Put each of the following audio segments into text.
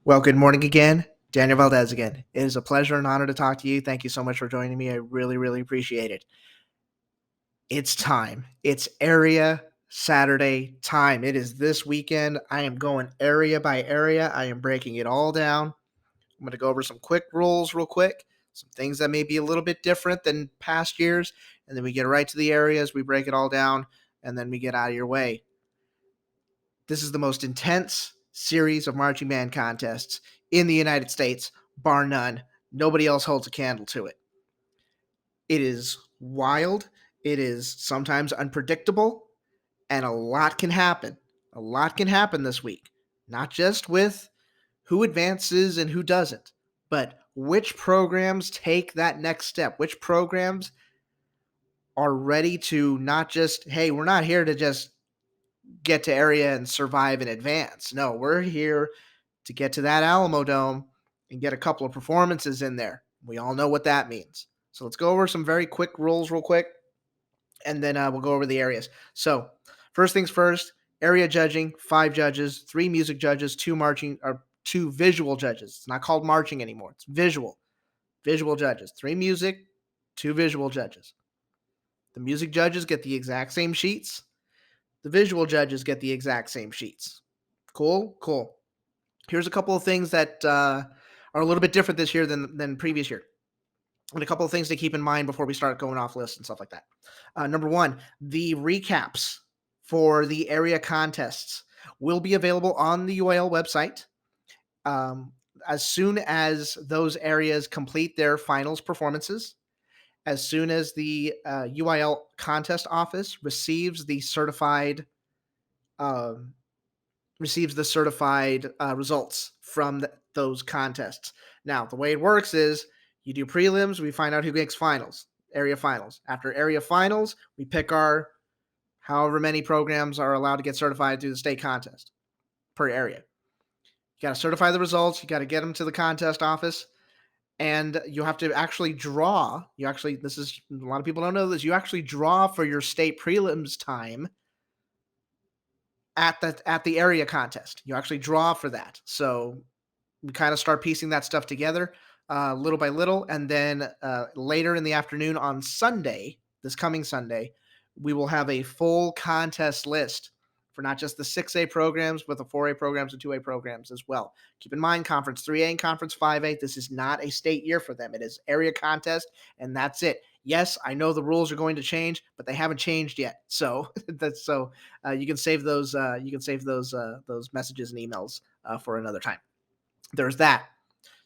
Well, good morning again. Daniel Valdez again. It is a pleasure and honor to talk to you. Thank you so much for joining me. I really, really appreciate it. It's time. It's Area Saturday time. It is this weekend. I am going area by area. I am breaking it all down. I'm going to go over some quick rules real quick, some things that may be a little bit different than past years, and then we get right to the areas. We break it all down, and then we get out of your way. This is the most intense series of marching band contests in the United States, bar none. Nobody else holds a candle to it. It is wild. It is sometimes unpredictable, and a lot can happen. A lot can happen this week, not just with who advances and who doesn't, but which programs take that next step, which programs are ready to not just, hey, we're not here to just get to area and survive in advance. No, we're here to get to that Alamo Dome and get a couple of performances in there. We all know what that means. So let's go over some very quick rules real quick, and then we'll go over the areas. So first things first, area judging, 5 judges, 3 music judges, 2 marching or 2 visual judges. It's not called marching anymore. It's visual. Visual judges, 3 music, 2 visual judges. The music judges get the exact same sheets. The visual judges get the exact same sheets. Cool? Cool. Here's a couple of things that are a little bit different this year than previous year, and a couple of things to keep in mind before we start going off lists and stuff like that. Number one, the recaps for the area contests will be available on the UIL website um, as soon as those areas complete their finals performances. As soon as the UIL contest office um, receives the certified results from those contests. Now, the way it works is you do prelims, we find out who makes finals, area finals. After area finals, we pick our however many programs are allowed to get certified through the state contest per area. You got to certify the results, you got to get them to the contest office, and you have to actually draw. This is a lot of people don't know this, you actually draw for your state prelims time at the area contest. You actually draw for that. So we kind of start piecing that stuff together little by little. And then later in the afternoon on Sunday, this coming Sunday, we will have a full contest list for not just the 6A programs, but the 4A programs and 2A programs as well. Keep in mind, Conference 3A and Conference 5A, this is not a state year for them. It is area contest, and that's it. Yes, I know the rules are going to change, but they haven't changed yet. So you can save those those messages and emails for another time. There's that.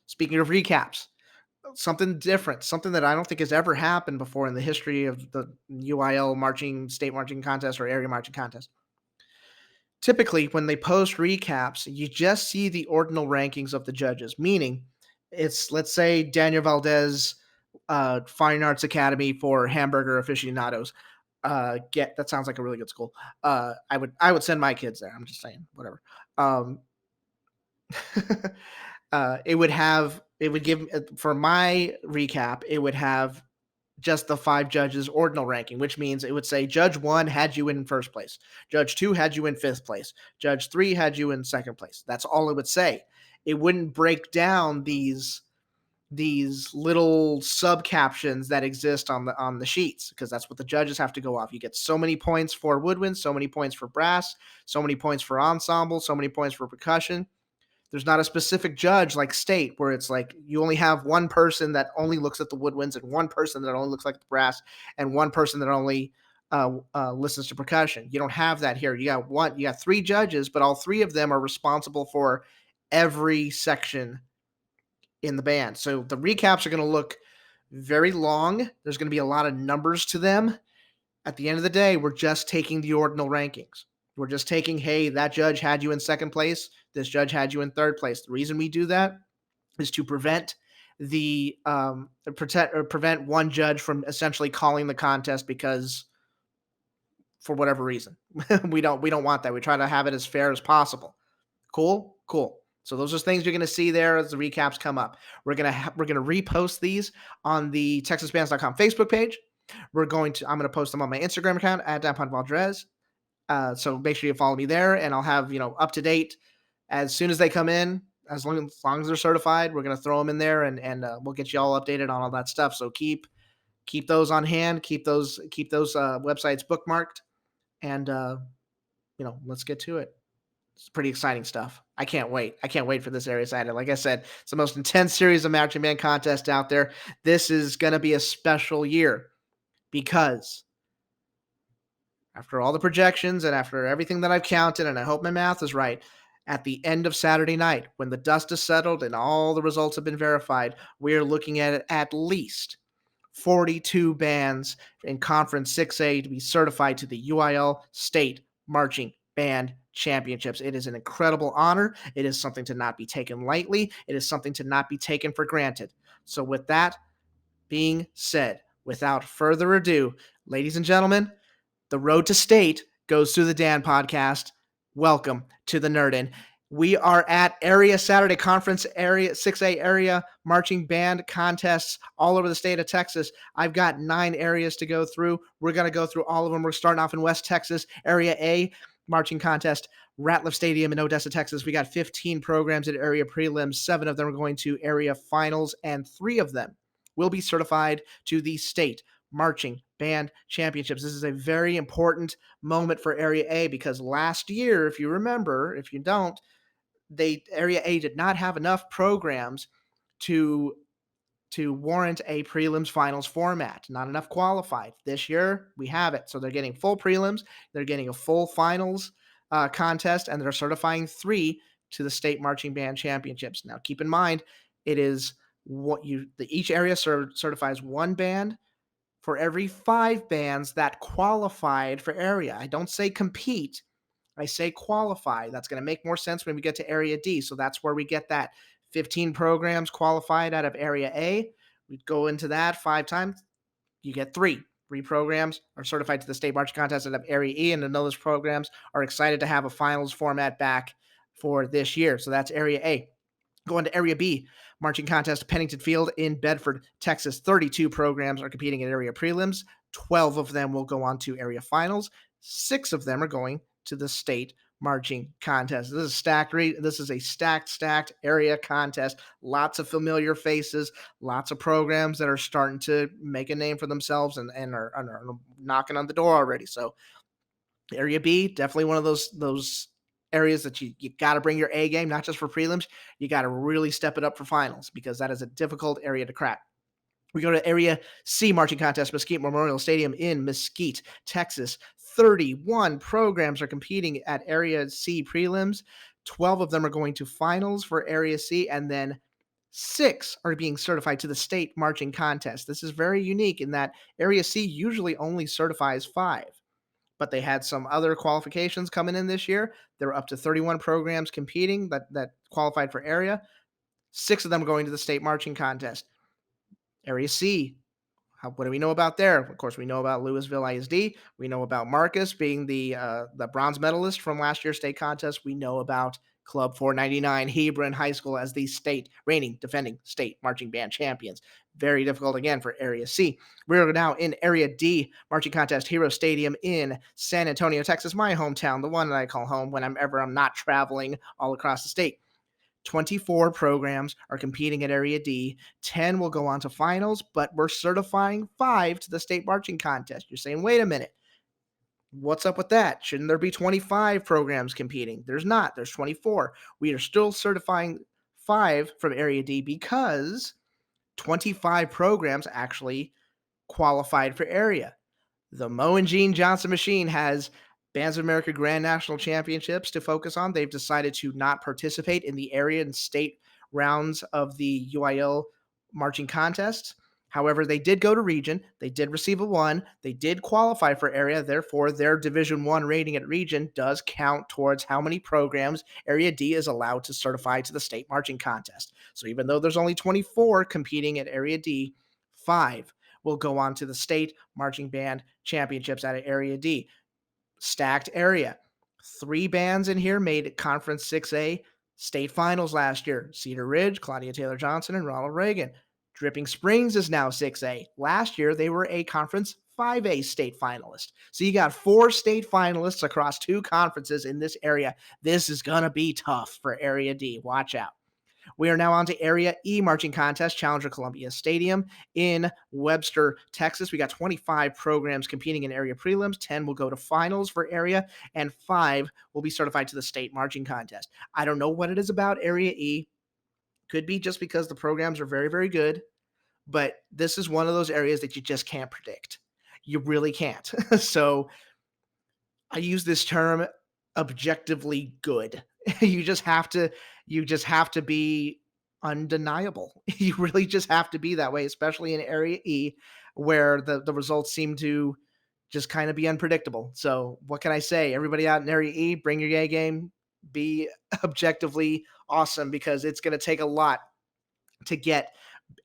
Speaking of recaps, something different, something that I don't think has ever happened before in the history of the UIL state marching contest or area marching contest. Typically, when they post recaps, you just see the ordinal rankings of the judges, meaning it's, let's say, Daniel Valdez Fine Arts Academy for hamburger aficionados. Get that sounds like a really good school. I would send my kids there. I'm just saying, whatever. It would give for my recap, it would have just the 5 judges ordinal ranking, which means it would say Judge 1 had you in first place, Judge 2 had you in 5th place, Judge 3 had you in 2nd place. That's all it would say. It wouldn't break down these little sub captions that exist on the sheets, because that's what the judges have to go off. You get so many points for woodwind, so many points for brass, so many points for ensemble, so many points for percussion. There's not a specific judge like state where it's like you only have one person that only looks at the woodwinds and one person that only looks like the brass and one person that only listens to percussion. You don't have that here. You got 3 judges, but all 3 of them are responsible for every section in the band. So the recaps are going to look very long. There's going to be a lot of numbers to them. At the end of the day, we're just taking the ordinal rankings. We're just taking, hey, that judge had you in 2nd place. This judge had you in 3rd place. The reason we do that is to prevent prevent one judge from essentially calling the contest because for whatever reason. we don't want that. We try to have it as fair as possible. Cool? Cool. So those are things you're going to see there as the recaps come up. We're going to repost these on the TexasBands.com Facebook page. I'm going to post them on my Instagram account at @DanPonvaldez. So make sure you follow me there, and I'll have up to date as soon as they come in. as long as they're certified, we're gonna throw them in there, and we'll get you all updated on all that stuff. So keep those on hand, keep those websites bookmarked, and let's get to it. It's pretty exciting stuff. I can't wait. I can't wait for this area Saturday. Like I said, it's the most intense series of marching band contests out there. This is going to be a special year because after all the projections and after everything that I've counted, and I hope my math is right, at the end of Saturday night, when the dust is settled and all the results have been verified, we're looking at least 42 bands in Conference 6A to be certified to the UIL State Marching Band Championships. It is an incredible honor. It is something to not be taken lightly. It is something to not be taken for granted. So, with that being said, without further ado, ladies and gentlemen, the road to state goes through the Dan podcast. Welcome to the Nerdin. We are at Area Saturday Conference Area 6A area marching band contests all over the state of Texas. I've got 9 areas to go through. We're going to go through all of them. We're starting off in West Texas, Area A marching contest, Ratliff Stadium in Odessa, Texas. We got 15 programs at area prelims. 7 of them are going to area finals, and 3 of them will be certified to the state marching band championships. This is a very important moment for Area A because last year, if you remember, if you don't, Area A did not have enough programs to warrant a prelims finals format. Not enough qualified. This year we have it. So they're getting full prelims, they're getting a full finals contest, and they're certifying 3 to the state marching band championships. Now keep in mind, it is each area certifies 1 band for every 5 bands that qualified for area. I don't say compete, I say qualify. That's going to make more sense when we get to Area D. So that's where we get that 15 programs qualified out of Area A. We go into that 5 times. You get 3. 3 programs are certified to the state marching contest out of Area E, and then those programs are excited to have a finals format back for this year. So that's Area A. Going to Area B, marching contest, Pennington Field in Bedford, Texas. 32 programs are competing in area prelims. 12 of them will go on to area finals. 6 of them are going to the state marching contest. This is a stacked area contest. Lots of familiar faces, lots of programs that are starting to make a name for themselves and are knocking on the door already. So Area B, definitely one of those areas that you got to bring your A game, not just for prelims. You got to really step it up for finals because that is a difficult area to crack. We go to Area C marching contest, Mesquite Memorial Stadium in Mesquite, Texas. 31 programs are competing at Area C prelims. 12 of them are going to finals for Area C, and then 6 are being certified to the state marching contest. This is very unique in that Area C usually only certifies 5, but they had some other qualifications coming in this year. There were up to 31 programs competing that qualified for area. 6 of them are going to the state marching contest. Area C, what do we know about there? Of course, we know about Louisville ISD. We know about Marcus being the bronze medalist from last year's state contest. We know about Club 499 Hebron High School as the reigning defending state marching band champions. Very difficult again for Area C. We're now in Area D marching contest, Hero Stadium in San Antonio, Texas, my hometown, the one that I call home when I'm not traveling all across the state. 24 programs are competing at Area D. 10 will go on to finals, but we're certifying 5 to the state marching contest. You're saying, wait a minute, what's up with that? Shouldn't there be 25 programs competing? There's not. There's 24. We are still certifying 5 from Area D because 25 programs actually qualified for area. The Mo and Gene Johnson machine has Bands of America Grand National Championships to focus on. They've decided to not participate in the area and state rounds of the UIL marching contests. However, they did go to region. They did receive a 1. They did qualify for area. Therefore, their Division 1 rating at region does count towards how many programs Area D is allowed to certify to the state marching contest. So even though there's only 24 competing at Area D, 5 will go on to the state marching band championships at Area D. Stacked area. 3 bands in here made Conference 6A state finals last year. Cedar Ridge, Claudia Taylor Johnson, and Ronald Reagan. Dripping Springs is now 6A. Last year, they were a Conference 5A state finalist. So you got 4 state finalists across 2 conferences in this area. This is going to be tough for Area D. Watch out. We are now on to Area E marching contest, Challenger Columbia Stadium in Webster, Texas. We got 25 programs competing in area prelims. 10 will go to finals for area, and 5 will be certified to the state marching contest. I don't know what it is about Area E. Could be just because the programs are very, very good, but this is one of those areas that you just can't predict. You really can't. So I use this term objectively good. you just have to you just have to be undeniable. You really just have to be that way, especially in area E where the results seem to just kind of be unpredictable. So what can I say? Everybody out in area E, bring your A game, be objectively awesome because it's going to take a lot to get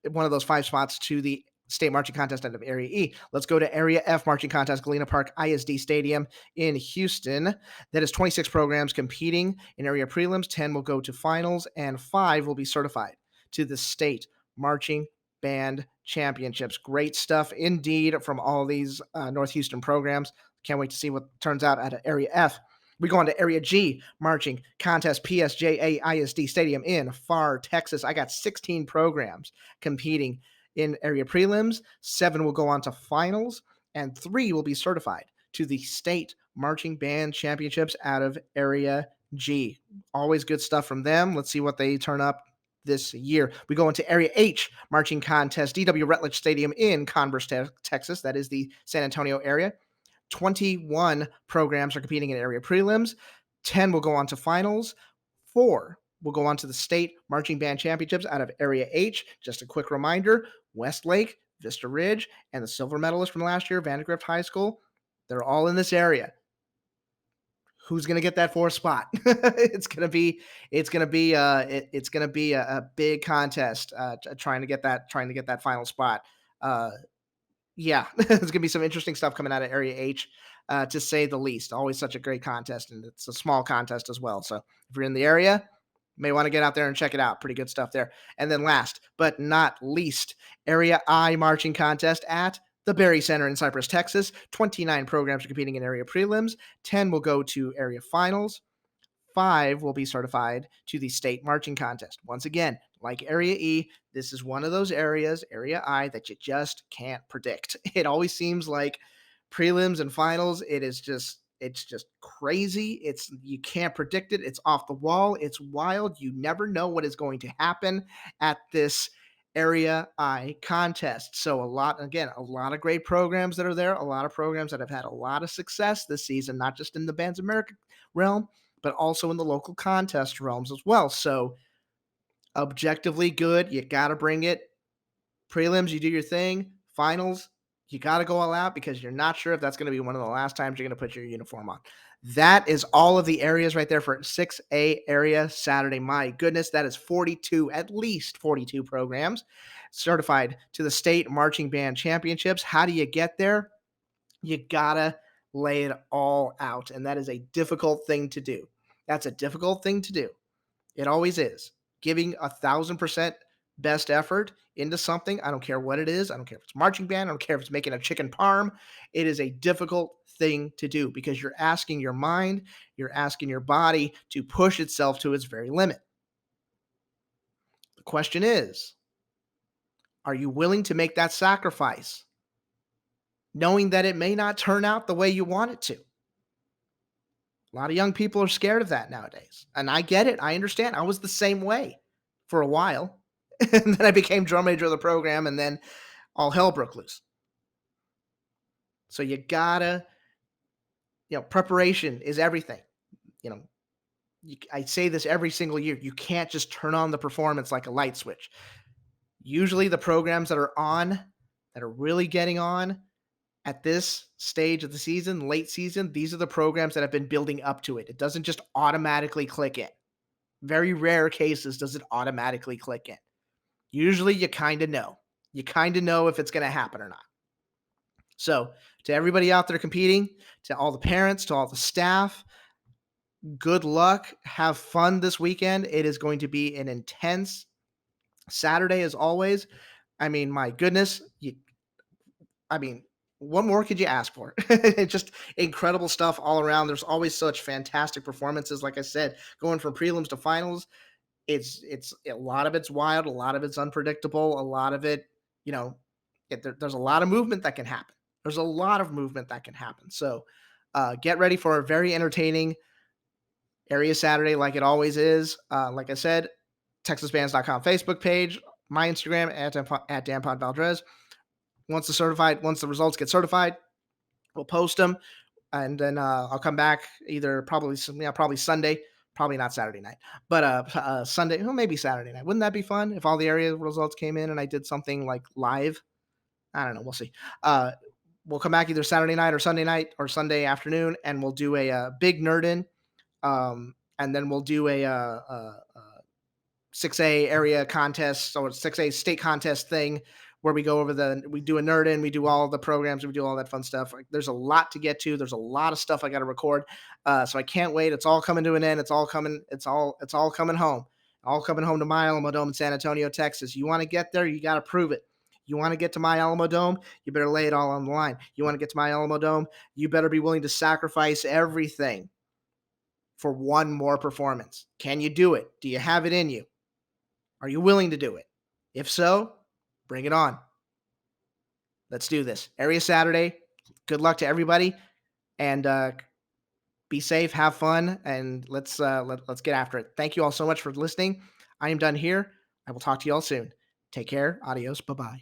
one of those 5 spots to the state marching contest out of Area E. Let's go to Area F marching contest, Galena Park ISD Stadium in Houston. That is 26 programs competing in area prelims. 10 will go to finals, and 5 will be certified to the state marching band championships. Great stuff indeed from all these North Houston programs. Can't wait to see what turns out at Area F. We go on to Area G marching contest, PSJA ISD Stadium in Pharr, Texas. I got 16 programs competing in area prelims. 7 will go on to finals, and 3 will be certified to the state marching band championships out of Area G. Always good stuff from them. Let's see what they turn up this year. We go into Area H marching contest, DW Rutledge Stadium in Converse, Texas. That is the San Antonio area. 21 programs are competing in area prelims. 10 will go on to finals. 4 will go on to the state marching band championships out of Area H. Just a quick reminder, Westlake, Vista Ridge, and the silver medalist from last year, Vandergrift High School, they're all in this area. Who's going to get that 4th spot? It's going to be a big contest trying to get that final spot. Yeah, there's going to be some interesting stuff coming out of Area H, to say the least. Always such a great contest, and it's a small contest as well. So if you're in the area, you may want to get out there and check it out. Pretty good stuff there. And then last but not least, Area I marching contest at the Berry Center in Cypress, Texas. 29 programs are competing in area prelims. 10 will go to area finals. 5 will be certified to the state marching contest. Once again, like Area E, this is one of those areas, Area I, that you just can't predict. It always seems like prelims and finals, it's just crazy. You can't predict it. It's off the wall. It's wild. You never know what is going to happen at this Area I contest. So a lot of great programs that are there, a lot of programs that have had a lot of success this season, not just in the Bands America realm, but also in the local contest realms as well. So objectively good. You got to bring it. Prelims, you do your thing. Finals, you got to go all out because you're not sure if that's going to be one of the last times you're going to put your uniform on. That is all of the areas right there for 6A Area Saturday. My goodness, that is 42, at least 42 programs certified to the state marching band championships. How do you get there? You got to lay it all out, and that is a difficult thing to do. That's a difficult thing to do. It always is. Giving 1,000% best effort into something. I don't care what it is. I don't care if it's marching band. I don't care if it's making a chicken parm. It is a difficult thing to do because you're asking your mind, you're asking your body to push itself to its very limit. The question is, are you willing to make that sacrifice, knowing that it may not turn out the way you want it to? A lot of young people are scared of that nowadays. And I get it. I understand. I was the same way for a while. And then I became drum major of the program, and then all hell broke loose. So you gotta, preparation is everything. You know, I say this every single year. You can't just turn on the performance like a light switch. Usually the programs that are really getting on at this stage of the season, late season, these are the programs that have been building up to it. It doesn't just automatically click in. Very rare cases does it automatically click in. Usually you kind of know. You kind of know if it's going to happen or not. So to everybody out there competing, to all the parents, to all the staff, good luck. Have fun this weekend. It is going to be an intense Saturday as always. I mean, my goodness, what more could you ask for? It's just incredible stuff all around. There's always such fantastic performances. Like I said, going from prelims to finals, It's a lot of it's wild, a lot of it's unpredictable, a lot of it, you know, there's a lot of movement that can happen. There's a lot of movement that can happen. So get ready for a very entertaining Area Saturday, like it always is. Like I said, TexasBands.com Facebook page, my Instagram at Dan Valdez. Once the results get certified, we'll post them, and then I'll come back either probably Sunday, probably not Saturday night, but Sunday, well, maybe Saturday night. Wouldn't that be fun if all the area results came in and I did something like live? I don't know. We'll see. Uh, we'll come back either Saturday night or Sunday afternoon, and we'll do a, big nerd in, and then we'll do a 6A area contest or 6A state contest thing where we do a nerd in, we do all the programs, we do all that fun stuff. Like, there's a lot to get to. There's a lot of stuff I got to record. So I can't wait. It's all coming to an end. It's all coming home. All coming home to My Alamo Dome in San Antonio, Texas. You want to get there, you got to prove it. You want to get to My Alamo Dome, you better lay it all on the line. You want to get to My Alamo Dome, you better be willing to sacrifice everything for one more performance. Can you do it? Do you have it in you? Are you willing to do it? If so, bring it on. Let's do this. Area Saturday. Good luck to everybody, and be safe, have fun, and let's get after it. Thank you all so much for listening. I am done here. I will talk to you all soon. Take care. Adios. Bye bye.